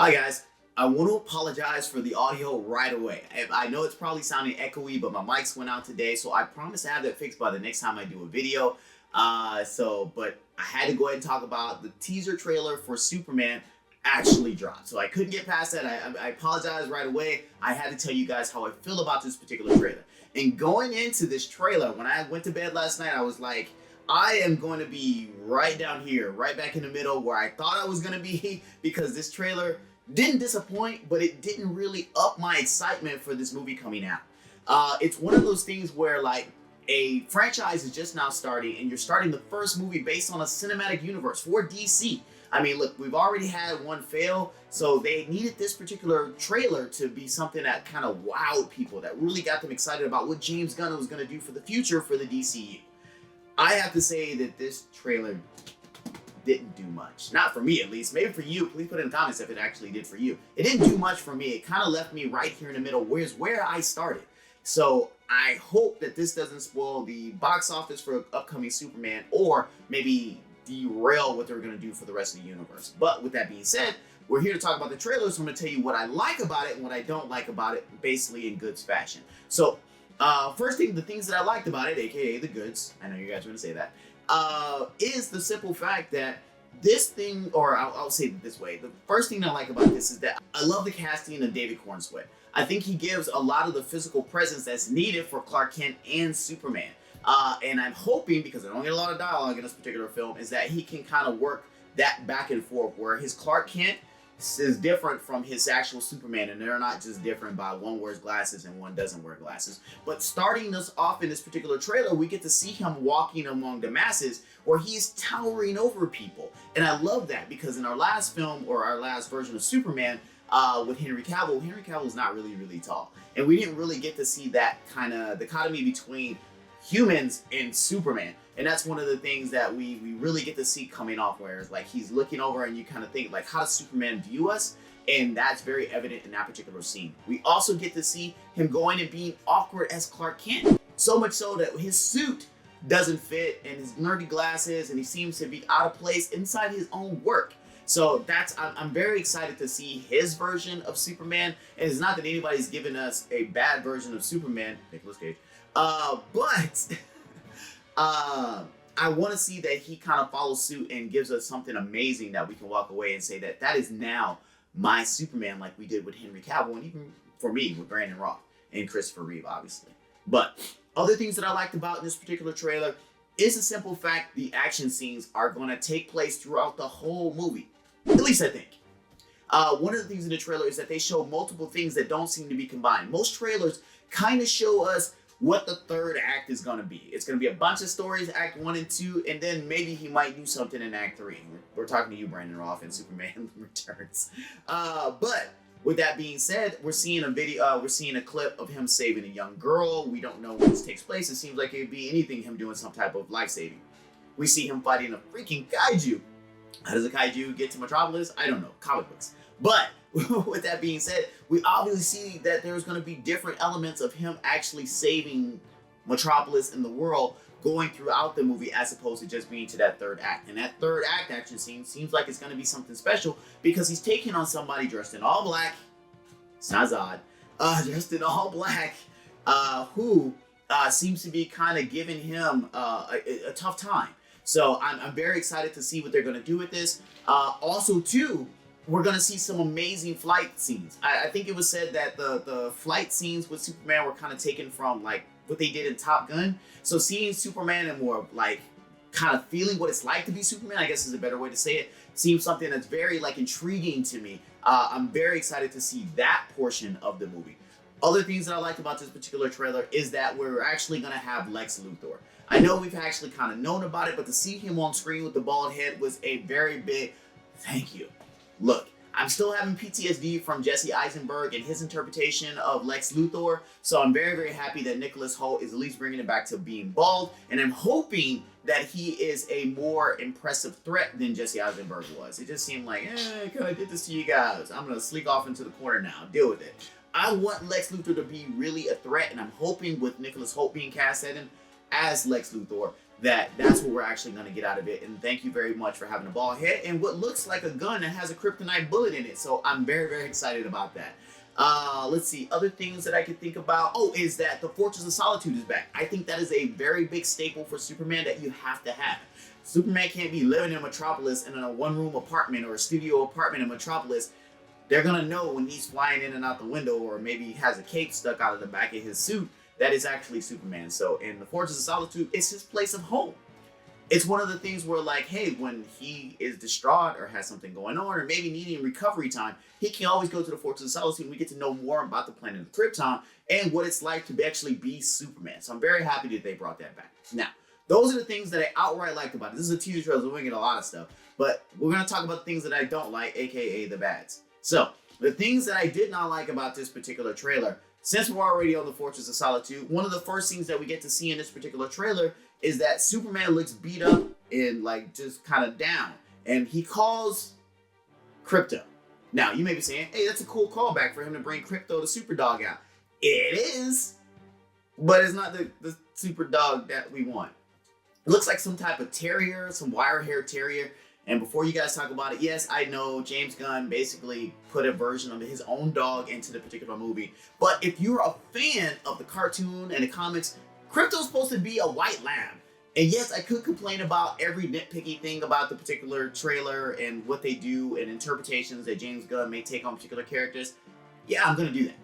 Hi guys, I want to apologize for the audio right away. I know it's probably sounding echoey, but my mics went out today, so I promise to have that fixed by the next time I do a video. But I had to go ahead and talk about the teaser trailer for Superman actually dropped. So I couldn't get past that. I apologize right away. I had to tell you guys how I feel about this particular trailer. And going into this trailer, when I went to bed last night, I was like, I am going to be right down here, right back in the middle where I thought I was going to be, because this trailer didn't disappoint, but it didn't really up my excitement for this movie coming out. It's one of those things where, like, a franchise is just now starting, and you're starting the first movie based on a cinematic universe for DC. I mean, look, we've already had one fail, so they needed this particular trailer to be something that kind of wowed people, that really got them excited about what James Gunn was going to do for the future for the DCU. I have to say that this trailer didn't do much. Not for me, at least. Maybe for you. Please put in the comments if it actually did for you. It didn't do much for me. It kind of left me right here in the middle, where I started. So I hope that this doesn't spoil the box office for upcoming Superman, or maybe derail what they're going to do for the rest of the universe. But with that being said, we're here to talk about the trailer, so I'm going to tell you what I like about it and what I don't like about it, basically in goods fashion. So first thing, the things that I liked about it, aka the goods, I know you guys are going to say that, is the simple fact that this thing, or I'll say it this way, the first thing I like about this is that I love the casting of David Cornsweet. I think he gives a lot of the physical presence that's needed for Clark Kent and Superman. And I'm hoping, because I don't get a lot of dialogue in this particular film, is that he can kind of work that back and forth, where his Clark Kent is different from his actual Superman, and they're not just different by one wears glasses and one doesn't wear glasses. But starting us off in this particular trailer, we get to see him walking among the masses, where he's towering over people. And I love that, because in our last film, or our last version of Superman, with Henry Cavill is not really tall. And we didn't really get to see that kind of dichotomy between humans and Superman. And that's one of the things that we really get to see coming off, where it's like he's looking over and you kind of think, like, how does Superman view us? And that's very evident in that particular scene. We also get to see him going and being awkward as Clark Kent. So much so that his suit doesn't fit, and his nerdy glasses, and he seems to be out of place inside his own work. So I'm very excited to see his version of Superman. And it's not that anybody's given us a bad version of Superman, Nicolas Cage, but I want to see that he kind of follows suit and gives us something amazing that we can walk away and say that is now my Superman, like we did with Henry Cavill, and even for me with Brandon Roth and Christopher Reeve, obviously. But other things that I liked about this particular trailer is the simple fact the action scenes are going to take place throughout the whole movie. At least I think. One of the things in the trailer is that they show multiple things that don't seem to be combined. Most trailers kind of show us what the third act is going to be. It's going to be a bunch of stories, Act 1 and 2, and then maybe he might do something in Act 3. We're talking to you, Brandon Roth, and Superman Returns. But with that being said, we're seeing a clip of him saving a young girl. We don't know when this takes place. It seems like it would be anything, him doing some type of life saving. We see him fighting a freaking kaiju. How does a kaiju get to Metropolis? I don't know. Comic books. But with that being said, we obviously see that there's going to be different elements of him actually saving Metropolis and the world going throughout the movie, as opposed to just being to that third act. And that third act action scene seems like it's going to be something special, because he's taking on somebody dressed in all black. It's not Zod. Dressed in all black, who seems to be kind of giving him a tough time. So I'm very excited to see what they're going to do with this. Also, too, we're going to see some amazing flight scenes. I think it was said that the flight scenes with Superman were kind of taken from, like, what they did in Top Gun. So seeing Superman and more, like, kind of feeling what it's like to be Superman, I guess is a better way to say it, seems something that's very, like, intriguing to me. I'm very excited to see that portion of the movie. Other things that I liked about this particular trailer is that we're actually going to have Lex Luthor. I know we've actually kind of known about it, but to see him on screen with the bald head was a very big thank you. Look, I'm still having PTSD from Jesse Eisenberg and his interpretation of Lex Luthor, so I'm very happy that Nicholas Hoult is at least bringing it back to being bald, and I'm hoping that he is a more impressive threat than Jesse Eisenberg was. It just seemed like, I kind of did this to you guys. I'm going to sneak off into the corner now. Deal with it. I want Lex Luthor to be really a threat, and I'm hoping with Nicholas Hoult being cast at him as Lex Luthor, that's what we're actually going to get out of it. And thank you very much for having a ball head and what looks like a gun that has a kryptonite bullet in it. So I'm very, very excited about that. Let's see, other things that I could think about. Oh, is that the Fortress of Solitude is back. I think that is a very big staple for Superman that you have to have. Superman can't be living in Metropolis in a one-room apartment or a studio apartment in Metropolis. They're gonna know when he's flying in and out the window, or maybe he has a cape stuck out of the back of his suit, that is actually Superman. So in the Fortress of Solitude, it's his place of home. It's one of the things where, like, hey, when he is distraught or has something going on or maybe needing recovery time, he can always go to the Fortress of Solitude and we get to know more about the planet of Krypton and what it's like to actually be Superman. So I'm very happy that they brought that back. Now, those are the things that I outright liked about it. This is a teaser trailer, so we're going to get a lot of stuff. But we're going to talk about the things that I don't like, aka the bads. So, the things that I did not like about this particular trailer, since we're already on the Fortress of Solitude, one of the first things that we get to see in this particular trailer is that Superman looks beat up and like just kind of down. And he calls Krypto. Now, you may be saying, hey, that's a cool callback for him to bring Krypto the Superdog out. It is, but it's not the Superdog that we want. It looks like some type of terrier, some wire hair terrier. And before you guys talk about it, yes, I know James Gunn basically put a version of his own dog into the particular movie. But if you're a fan of the cartoon and the comics, Krypto's supposed to be a white lamb. And yes, I could complain about every nitpicky thing about the particular trailer and what they do and interpretations that James Gunn may take on particular characters. Yeah, I'm going to do that.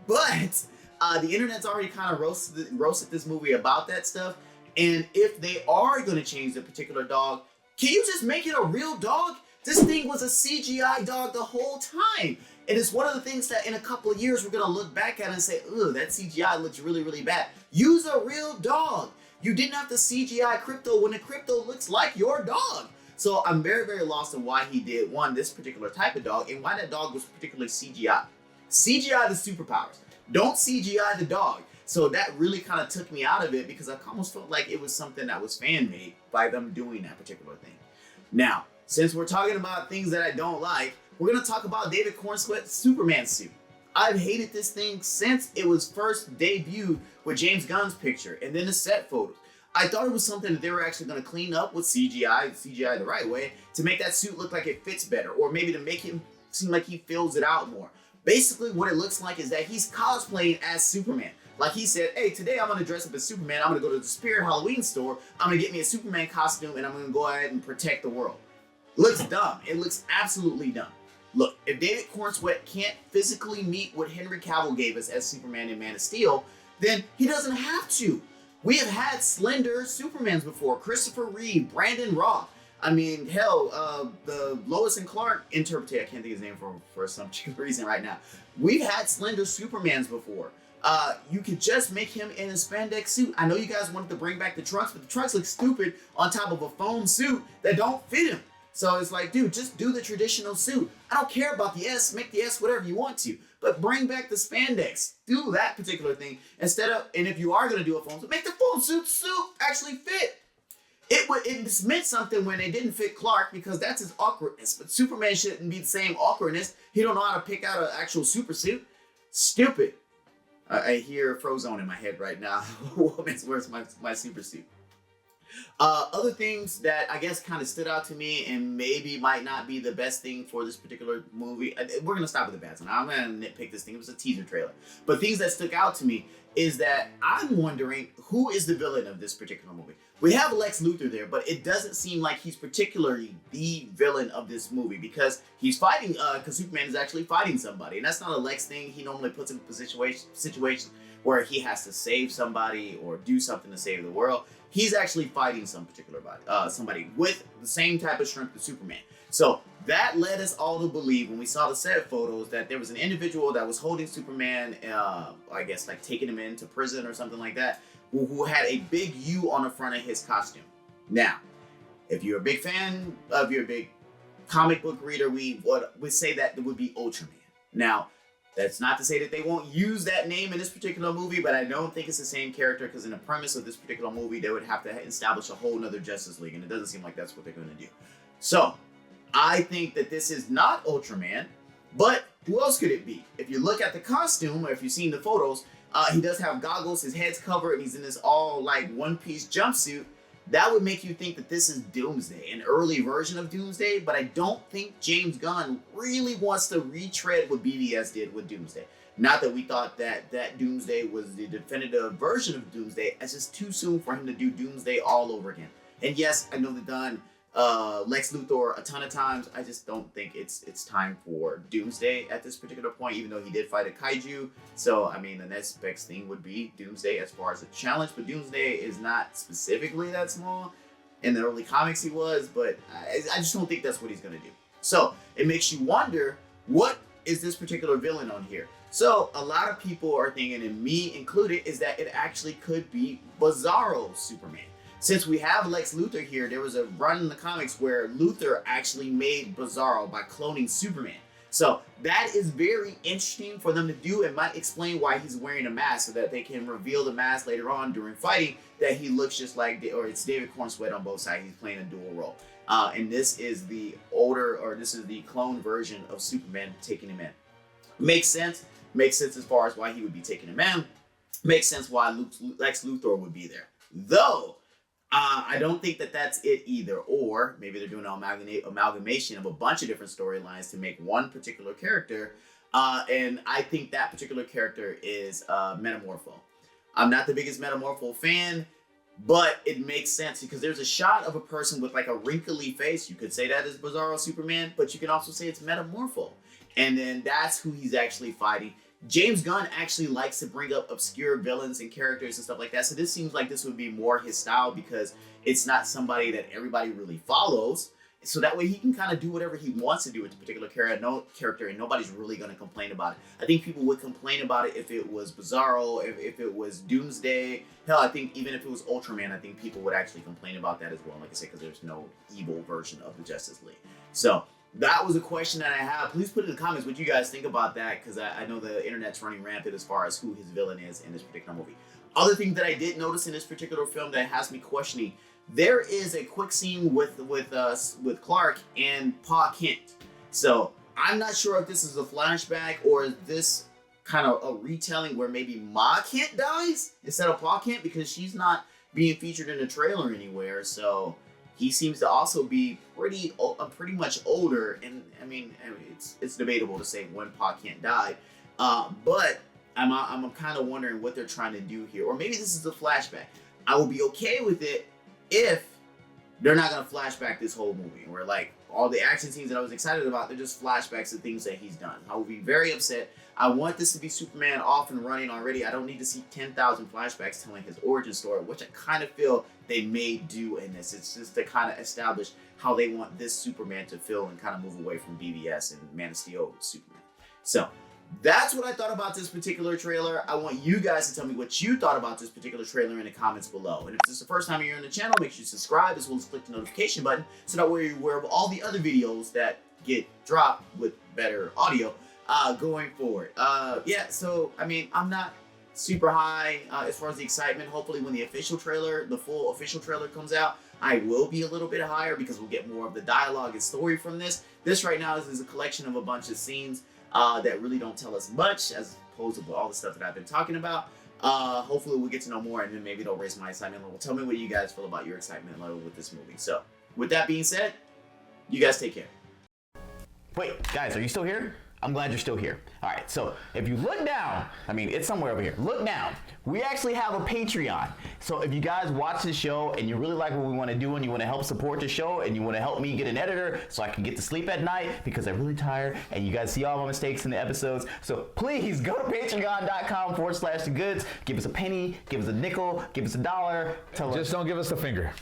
But the internet's already kind of roasted this movie about that stuff. And if they are going to change the particular dog, can you just make it a real dog? This thing was a CGI dog the whole time. And it's one of the things that in a couple of years we're going to look back at and say, ugh, that CGI looks really, really bad. Use a real dog. You didn't have to CGI Krypto when the Krypto looks like your dog. So I'm very, very lost on why he did, one, this particular type of dog, and why that dog was particularly CGI. CGI the superpowers. Don't CGI the dog. So that really kind of took me out of it because I almost felt like it was something that was fan-made by them doing that particular thing. Now, since we're talking about things that I don't like, we're going to talk about David Cornsweet's Superman suit. I've hated this thing since it was first debuted with James Gunn's picture and then the set photos. I thought it was something that they were actually going to clean up with CGI the right way, to make that suit look like it fits better, or maybe to make him seem like he fills it out more. Basically, what it looks like is that he's cosplaying as Superman. Like he said, hey, today I'm going to dress up as Superman. I'm going to go to the Spirit Halloween store. I'm going to get me a Superman costume and I'm going to go ahead and protect the world. Looks dumb. It looks absolutely dumb. Look, if David Cornsweet can't physically meet what Henry Cavill gave us as Superman in Man of Steel, then he doesn't have to. We have had slender Supermans before. Christopher Reeve, Brandon Routh. I mean, hell, the Lois and Clark interpreter, I can't think of his name for some reason right now. We've had slender Supermans before. You could just make him in a spandex suit. I know you guys wanted to bring back the trunks, but the trunks look stupid on top of a foam suit that don't fit him. So it's like, dude, just do the traditional suit. I don't care about the S. Make the S whatever you want to. But bring back the spandex. Do that particular thing. Instead of, and if you are going to do a foam suit, make the foam suit actually fit. It meant something when it didn't fit Clark because that's his awkwardness. But Superman shouldn't be the same awkwardness. He don't know how to pick out an actual super suit. Stupid. I hear Frozone in my head right now. Where's my super suit? Other things that I guess kind of stood out to me and maybe might not be the best thing for this particular movie. We're going to stop with the bad one. I'm going to nitpick this thing. It was a teaser trailer. But things that stuck out to me is that I'm wondering who is the villain of this particular movie. We have Lex Luthor there, but it doesn't seem like he's particularly the villain of this movie because he's fighting, because Superman is actually fighting somebody. And that's not a Lex thing. He normally puts him in a situation where he has to save somebody or do something to save the world. He's actually fighting some particular somebody with the same type of strength as Superman. So that led us all to believe when we saw the set photos that there was an individual that was holding Superman, I guess like taking him into prison or something like that, who had a big U on the front of his costume. Now, if you're a big fan, if you're a big comic book reader, we would say that it would be Ultraman. Now, that's not to say that they won't use that name in this particular movie, but I don't think it's the same character because in the premise of this particular movie, they would have to establish a whole nother Justice League, and it doesn't seem like that's what they're going to do. So, I think that this is not Ultraman, but who else could it be? If you look at the costume, or if you've seen the photos, he does have goggles, his head's covered, and he's in this all like one-piece jumpsuit. that would make you think that this is Doomsday, an early version of Doomsday, but I don't think James Gunn really wants to retread what BVS did with Doomsday. Not that we thought that Doomsday was the definitive version of Doomsday. It's just too soon for him to do Doomsday all over again. And yes, I know they've done Lex Luthor a ton of times. I just don't think it's time for Doomsday at this particular point, even though he did fight a kaiju. So, I mean, the next best thing would be Doomsday as far as a challenge, but Doomsday is not specifically that small. In the early comics he was, but I just don't think that's what he's going to do. So, it makes you wonder, what is this particular villain on here? So, a lot of people are thinking, and me included, is that it actually could be Bizarro Superman. Since we have Lex Luthor here, there was a run in the comics where Luthor actually made Bizarro by cloning Superman. So that is very interesting for them to do, and might explain why he's wearing a mask, so that they can reveal the mask later on during fighting that he looks just like, or it's David Cornsweet on both sides. He's playing a dual role. And this is the this is the clone version of Superman taking him in. Makes sense. Makes sense as far as why he would be taking him in. Makes sense why Lex Luthor would be there. Though, I don't think that that's it either. Or maybe they're doing an amalgamation of a bunch of different storylines to make one particular character. And I think that particular character is Metamorpho. I'm not the biggest Metamorpho fan, but it makes sense because there's a shot of a person with like a wrinkly face. You could say that is Bizarro Superman, but you can also say it's Metamorpho. And then that's who he's actually fighting. James Gunn actually likes to bring up obscure villains and characters and stuff like that. So this seems like this would be more his style because it's not somebody that everybody really follows. So that way he can kind of do whatever he wants to do with the particular character, and nobody's really going to complain about it. I think people would complain about it if it was Bizarro, if it was Doomsday. Hell, I think even if it was Ultraman, I think people would actually complain about that as well. Like I said, because there's no evil version of the Justice League. So that was a question that I have. Please put in the comments what you guys think about that, because I know the internet's running rampant as far as who his villain is in this particular movie. Other thing that I did notice in this particular film that has me questioning, there is a quick scene with Clark and Pa Kent. So I'm not sure if this is a flashback or is this kind of a retelling where maybe Ma Kent dies instead of Pa Kent, because she's not being featured in the trailer anywhere. So he seems to also be pretty much older, and I mean it's debatable to say when Pa Kent died, but I'm kind of wondering what they're trying to do here, or maybe this is a flashback. I will be okay with it if they're not gonna flashback this whole movie, where like all the action scenes that I was excited about, they're just flashbacks of things that he's done. I will be very upset. I want this to be Superman off and running already. I don't need to see 10,000 flashbacks telling his origin story, which I kind of feel they may do in this. It's just to kind of establish how they want this Superman to feel and kind of move away from BVS and Man of Steel Superman. So that's what I thought about this particular trailer. I want you guys to tell me what you thought about this particular trailer in the comments below. And if this is the first time you're in the channel, make sure you subscribe as well as click the notification button so that way you're aware of all the other videos that get dropped with better audio going forward. Yeah, so I mean, I'm not super high as far as the excitement. Hopefully when the full official trailer comes out, I will be a little bit higher because we'll get more of the dialogue and story from this. This right now is a collection of a bunch of scenes that really don't tell us much as opposed to all the stuff that I've been talking about. Hopefully we'll get to know more, and then maybe it'll raise my excitement level. Tell me what you guys feel about your excitement level with this movie. So with that being said, you guys take care. Wait, guys, are you still here? I'm glad you're still here. All right, so if you look down, I mean, it's somewhere over here. Look down. We actually have a Patreon. So if you guys watch this show and you really like what we want to do and you want to help support the show and you want to help me get an editor so I can get to sleep at night because I'm really tired and you guys see all my mistakes in the episodes. So please go to patreon.com/thegoods. Give us a penny, give us a nickel, give us $1. Just don't give us the finger.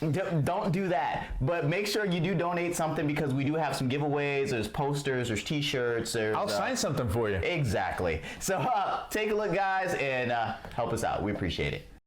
Don't do that. But make sure you do donate something because we do have some giveaways. There's posters, there's t-shirts, I'll sign something for you. Exactly. So take a look, guys, and help us out. We appreciate it.